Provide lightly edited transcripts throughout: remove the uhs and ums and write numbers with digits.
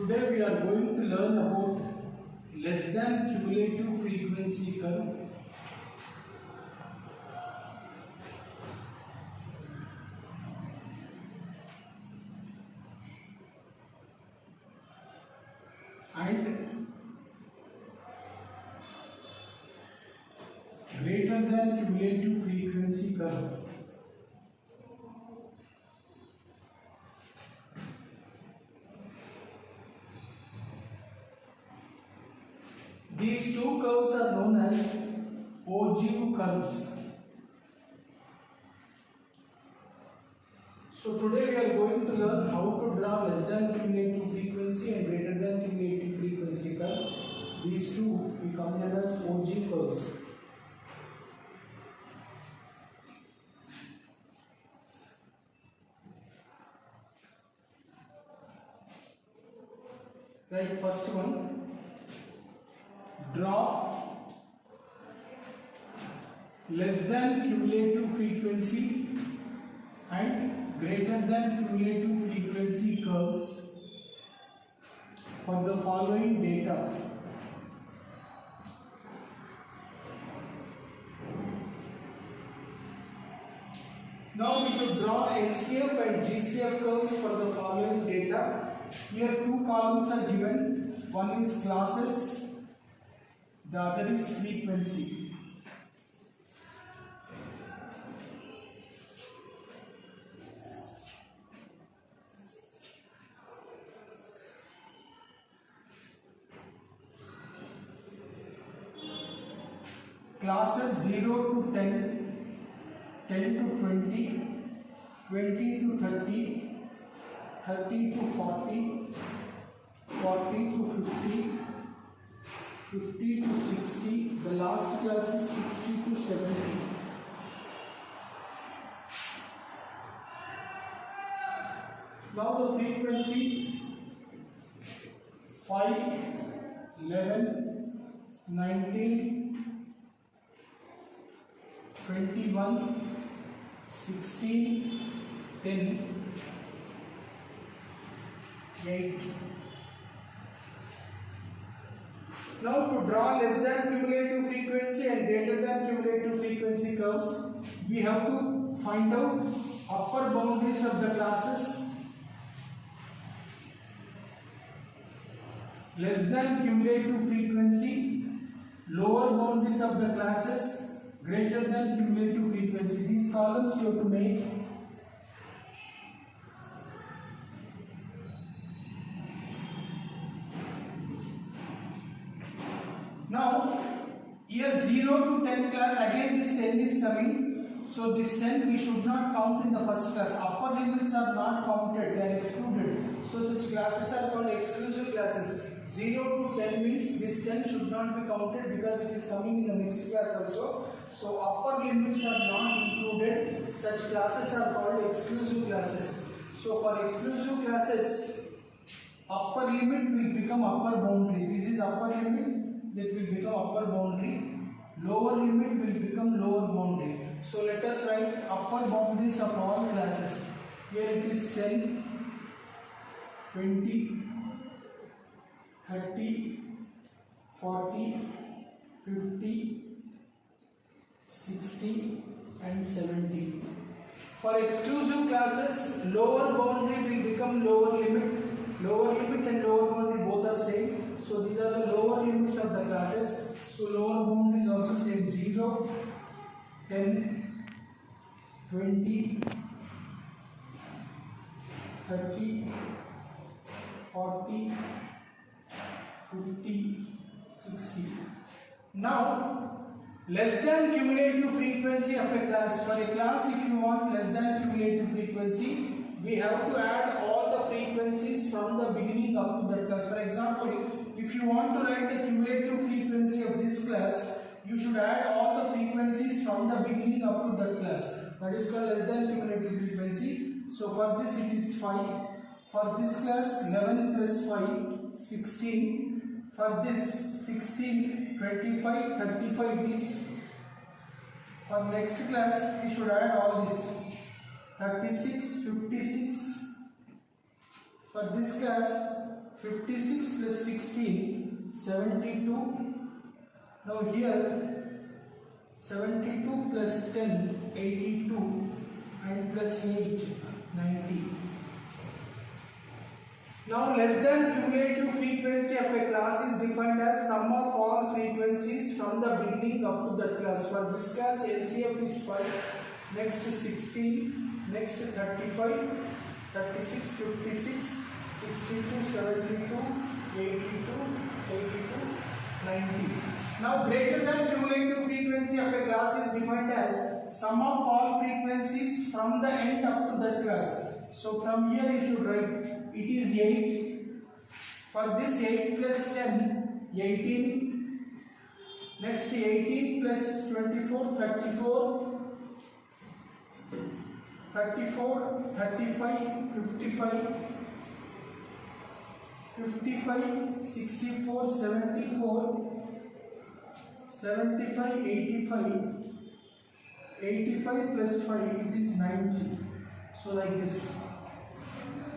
Today we are going to learn about less than cumulative frequency curve. And greater than cumulative frequency curve. These two curves are known as ogive curves. So today we are going to learn how to draw less than cumulative frequency and greater than cumulative frequency curve. These two we come them as ogive curves. Right, first one. Draw less than cumulative frequency and greater than cumulative frequency curves for the following data. Now we should draw LCF and GCF curves for the following data. Here two columns are given. One is classes, the other is frequency. Classes 0 to 10, 10 to 20, 20 to 30, 30 to 40, 40 to 50, 50 to 60, the last class is 60 to 70. Now the frequency 5, 11, 19, 21, 16, 10, 8. Now to draw less than cumulative frequency and greater than cumulative frequency curves, we have to find out upper boundaries of the classes. Less than cumulative frequency, lower boundaries of the classes, greater than cumulative frequency. These columns you have to make. Now, here 0 to 10 class, again this 10 is coming. So this 10 we should not count in the first class. Upper limits are not counted, they are excluded. So such classes are called exclusive classes. 0 to 10 means this 10 should not be counted because it is coming in the next class also. So upper limits are not included. Such classes are called exclusive classes. So for exclusive classes, upper limit will become upper boundary. This is upper limit. That will become upper boundary, lower limit will become lower boundary. So let us write upper boundaries of all classes. Here it is 10, 20, 30, 40, 50, 60 and 70. For exclusive classes, lower boundary will become lower limit. Lower limit and lower boundary both are same. So these are the lower limits of the classes. So lower boundary is also same. 0, 10, 20, 30, 40, 50, 60. Now, less than cumulative frequency of a class. For a class, if you want less than cumulative frequency, we have to add all the frequencies from the beginning up to that class. For example, if you want to write the cumulative frequency of this class, you should add all the frequencies from the beginning up to that class. That is called less than cumulative frequency. So for this it is 5. For this class 11 plus 5, 16. For this 16, 25, 35 it is. For next class we should add all this. 36, 56. For this class 56 plus 16, 72. Now here 72 plus 10, 82, and plus 8, 90. Now less than cumulative frequency of a class is defined as sum of all frequencies from the beginning up to that class. For this class LCF is 5, next 16, next 35, 36, 56, 62, 72, 82, 82, 90. Now greater than cumulative frequency of a class is defined as sum of all frequencies from the end up to that class. So from here you should write it is 8. For this 8 plus 10, 18. Next 18 plus 24, 34. 34, 35, 55, 55, 64, 74, 75, 85, 85 plus 5, it is 90. So like this.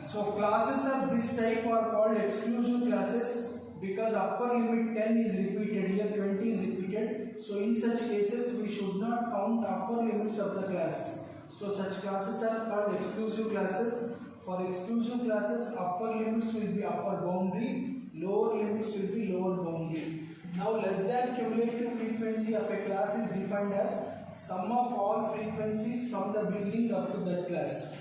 So classes of this type are called exclusive classes because upper limit 10 is repeated, here 20 is repeated. So in such cases we should not count upper limits of the class. So such classes are called exclusive classes. For exclusive classes, upper limits will be upper boundary, lower limits will be lower boundary. Now less than cumulative frequency of a class is defined as sum of all frequencies from the beginning up to that class.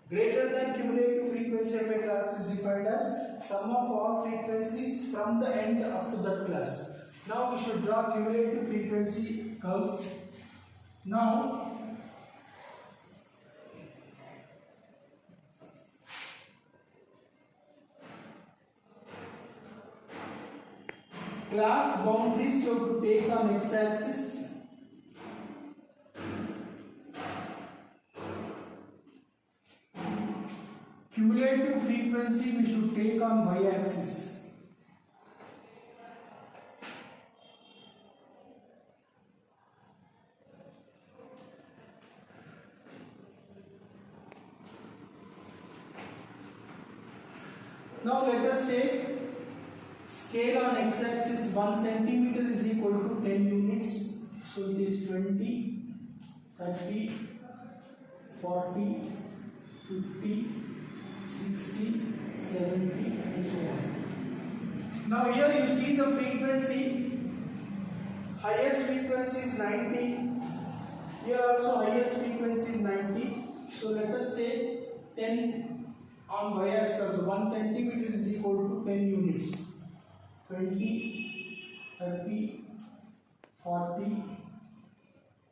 Greater than cumulative frequency of a class is defined as sum of all frequencies from the end up to that class. Now we should draw cumulative frequency curves. Now class boundaries you have to take on x-axis. Cumulative frequency we should take on y-axis. Now let us take scale on x-axis. 1 centimeter is equal to 10 units. So it is 20, 30, 40, 50, 60, 70 and so on. Now here you see the frequency. Highest frequency is 90. Here also highest frequency is 90. So let us take 10 on y-axis. 1 centimeter is equal to 10 units. 20, 30, 40,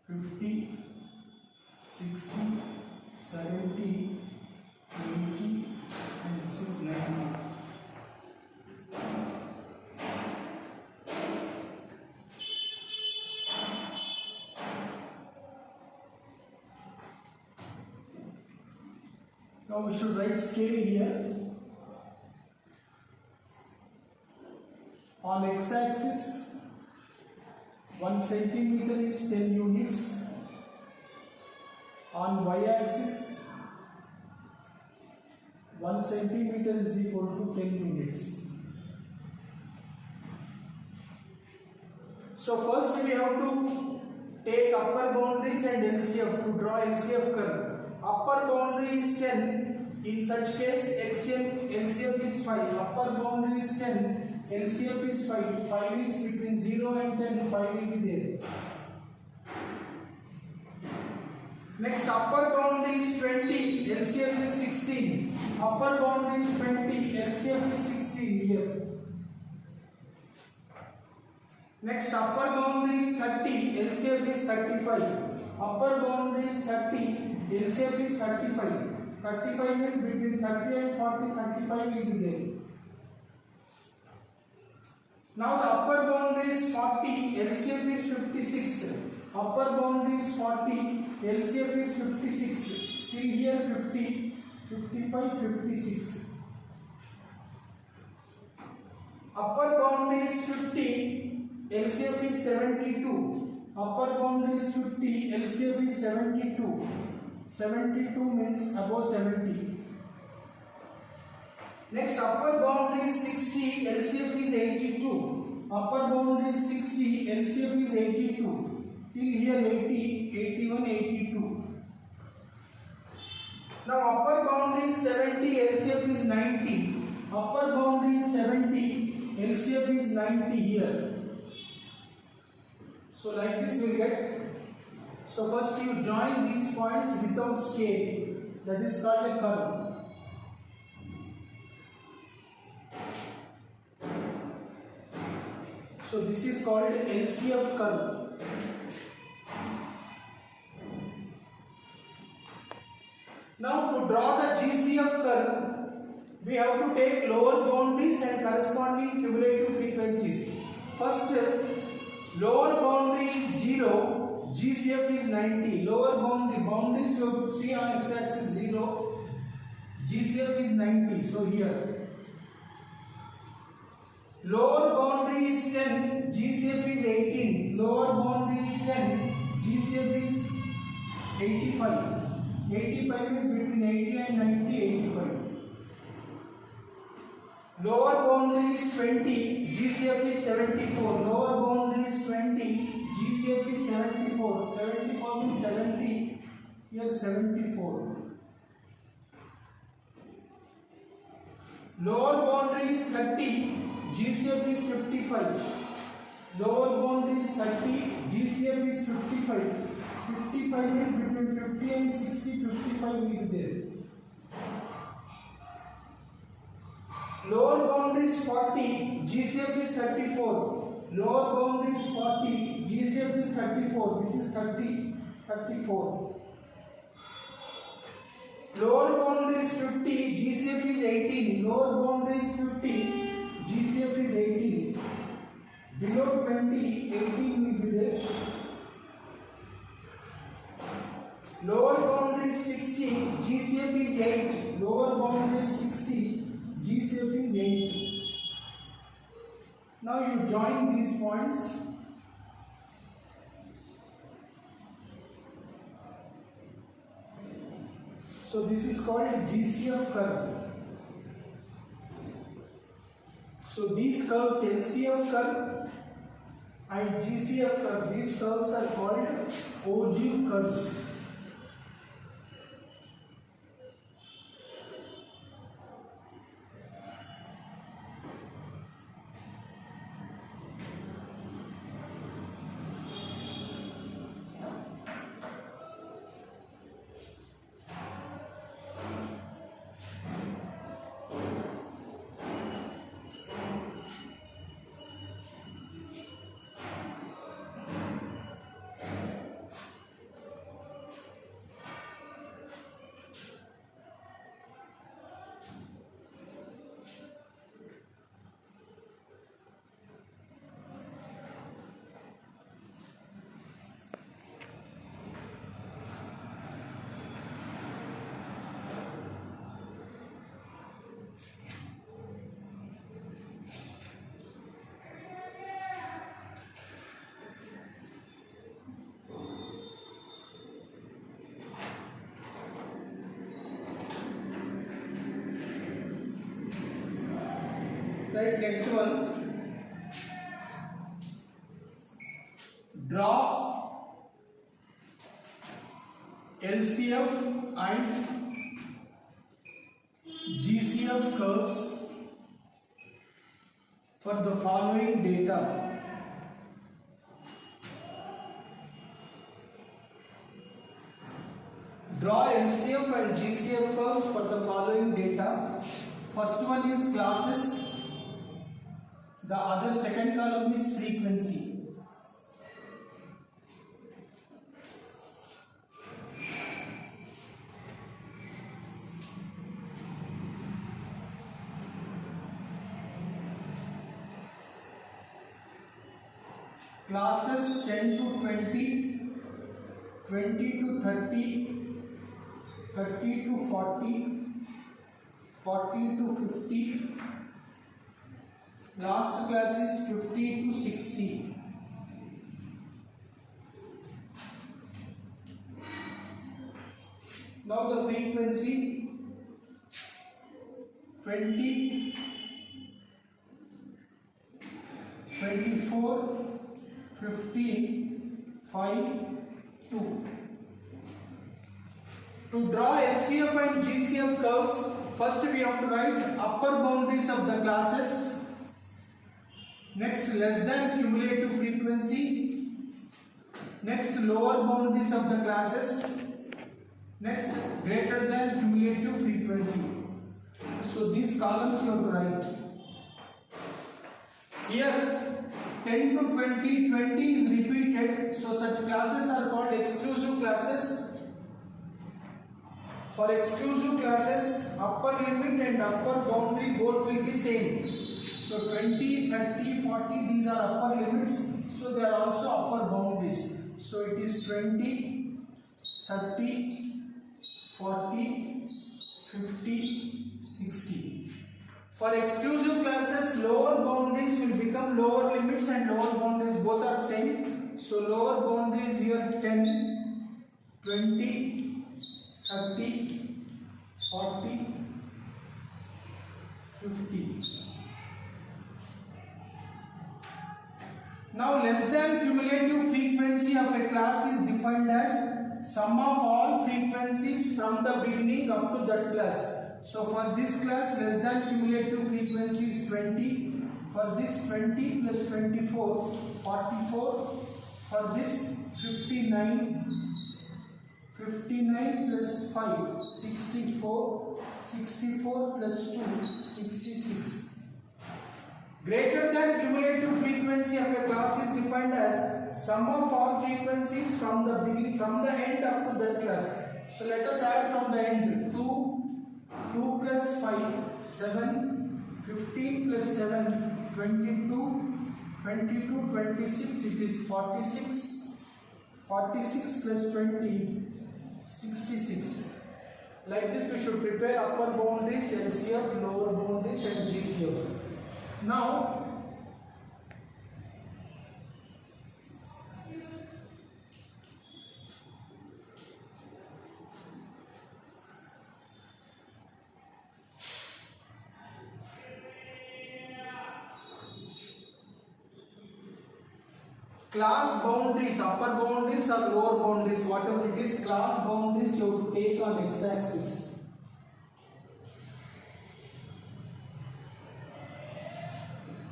50, 60, 70, 80, and this is 90. Now we should write scale here. On x-axis, 1 centimeter is 10 units. On y-axis, 1 centimeter is equal to 10 units. So first we have to take upper boundaries and LCF to draw LCF curve. Upper boundary is 10. In such case, LCF is 5. Upper boundary is 10. LCF is 5. 5 is between 0 and 10. 5 will be there. Next, upper boundary is 20. LCF is 16. Upper boundary is 20. LCF is 16 here. Next, upper boundary is 30. LCF is 35. Upper boundary is 30. LCF is 35. 35 means between 30 and 40. 35 will be there. Now the upper boundary is 40, LCF is 56. Upper boundary is 40, LCF is 56. Till here 50, 55, 56. Upper boundary is 50, LCF is 72. Upper boundary is 50, LCF is 72. 72 means above 70. Next, upper boundary is 60, LCF is 82. Upper boundary is 60, LCF is 82. Till here 80, 81, 82. Now upper boundary is 70, LCF is 90. Upper boundary is 70, LCF is 90 here. So like this we will get. So first you join these points without scale. That is called a curve. So this is called LCF curve. Now to draw the GCF curve, we have to take lower boundaries and corresponding cumulative frequencies. First, lower boundary is 0, GCF is 90. Lower boundaries you see on x-axis 0, GCF is 90. So here. Lower boundary is 10, GCF is 18. Lower boundary is 10, GCF is 85. 85 is between 80 and 90, 85. Lower boundary is 20, GCF is 74. Lower boundary is 20, GCF is 74. 74 means 70, here 74. Lower boundary is 30, GCF is 55. Lower boundary is 30, GCF is 55. 55 is between 50 and 60, 55 will be there. Lower boundary is 40, GCF is 34. Lower boundary is 40, GCF is 34. This is 30, 34. Lower boundary is 50, GCF is 18. Lower boundary is 50, GCF is 18. Below 20, 18 will be there. Lower boundary is 60, GCF is 8. Lower boundary is 60, GCF is 8. Now you join these points. So this is called GCF curve. So these curves, LCF curve and GCF curve, these curves are called ogive curves. Right, next one. Draw LCF and GCF curves for the following data. Draw LCF and GCF curves for the following data. First one is classes. The other second column is frequency. Classes 10 to 20, 20 to 30, 30 to 40, 40 to 50. Last class is 50 to 60. Now the frequency 20 24, 15, 5, 2. To draw LCF and GCF curves, first we have to write upper boundaries of the classes. Next, less than cumulative frequency. Next, lower boundaries of the classes. Next, greater than cumulative frequency. So these columns you have to write. Here 10 to 20, 20 is repeated, so such classes are called exclusive classes. For exclusive classes, upper limit and upper boundary both will be same. So 20, 30, 40, these are upper limits, so they are also upper boundaries. So it is 20, 30, 40, 50, 60. For exclusive classes, lower boundaries will become lower limits and lower boundaries both are same. So lower boundaries here 10, 20, 30, 40, 50. Now less than cumulative frequency of a class is defined as sum of all frequencies from the beginning up to that class. So for this class, less than cumulative frequency is 20. For this 20 plus 24, 44. For this 59, 59 plus 5, 64. 64 plus 2, 66. Greater than cumulative frequency of a class is defined as sum of all frequencies from the beginning, from the end up to that class. So let us add from the end. 2 plus 5, 7, 15 plus 7, 22, 22, 26, it is 46, 46 plus 20, 66. Like this we should prepare upper boundaries, LCF, lower boundaries and GCF. Now, class boundaries, upper boundaries or lower boundaries, whatever it is, class boundaries you have to take on x-axis.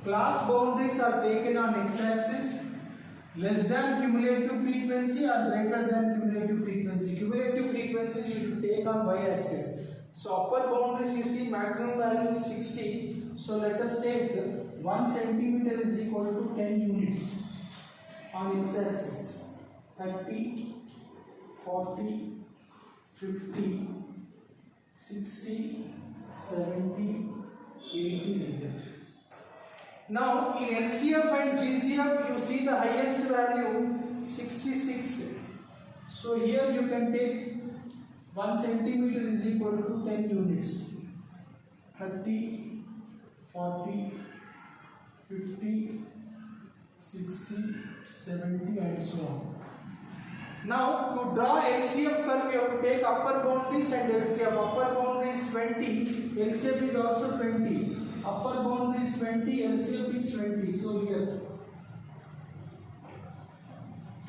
Class boundaries are taken on x-axis, less than cumulative frequency or greater than cumulative frequency. Cumulative frequencies you should take on y-axis. So upper boundaries you see maximum value is 60. So let us take 1 centimeter is equal to 10 units on x-axis. 30, 40, 50, 60, 70, 80 like that. Now in LCF and GCF you see the highest value 66. So here you can take 1 centimeter is equal to 10 units. 30, 40, 50, 60, 70 and so on. Now to draw LCF curve you have to take upper boundaries and LCF. Upper boundary is 20, LCF is also 20. Upper boundary is 20, LCF is 20. So here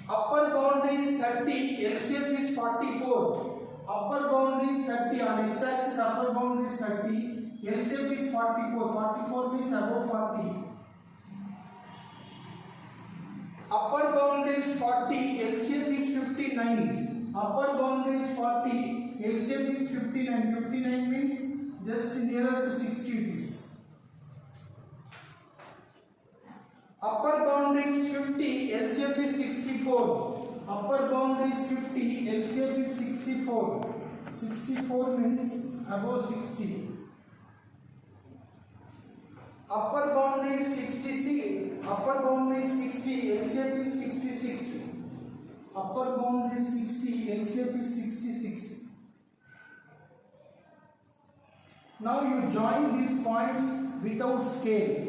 upper boundary is 30, LCF is 44. Upper boundary is 30 on x-axis. Upper boundary is 30, LCF is 44. 44 means above 40. Upper boundary is 40, LCF is 59. Upper boundary is 40, LCF is 59. 59 means just nearer to 60 it is. Upper boundary is 50, LCF is 64. Upper boundary is 50, LCF is 64. 64 means above 60. Upper boundary is 66. Upper boundary is 60, LCF is 66. Upper boundary is 60, LCF is 66. Now you join these points without scale.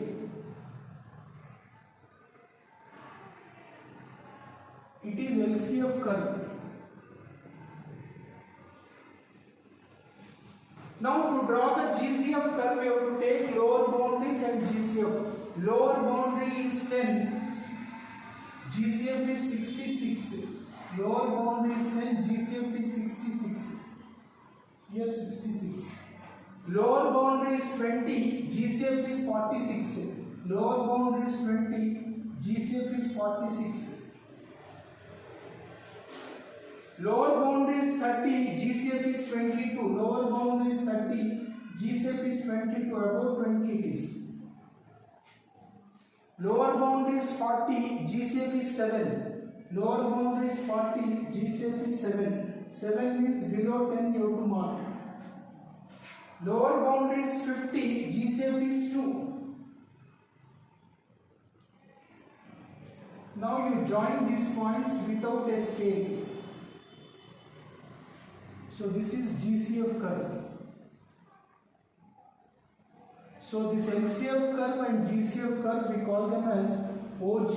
It is LCF curve. Now to draw the GCF curve, we have to take lower boundaries and GCF. Lower boundary is 10, GCF is 66. Lower boundary is 10, GCF is 66. Here 66. Lower boundary is 20, GCF is 46. Lower boundary is 20, GCF is 46. Lower boundary is 30, GCF is 22. Lower boundary is 30, GCF is 22. Above 20 it is. Lower boundary is 40, GCF is 7. Lower boundary is 40, GCF is 7. 7 means below 10 you have to mark. Lower boundary is 50, GCF is 2. Now you join these points without a scale. So this is GCF curve. So this LCF curve and GCF curve we call them as OG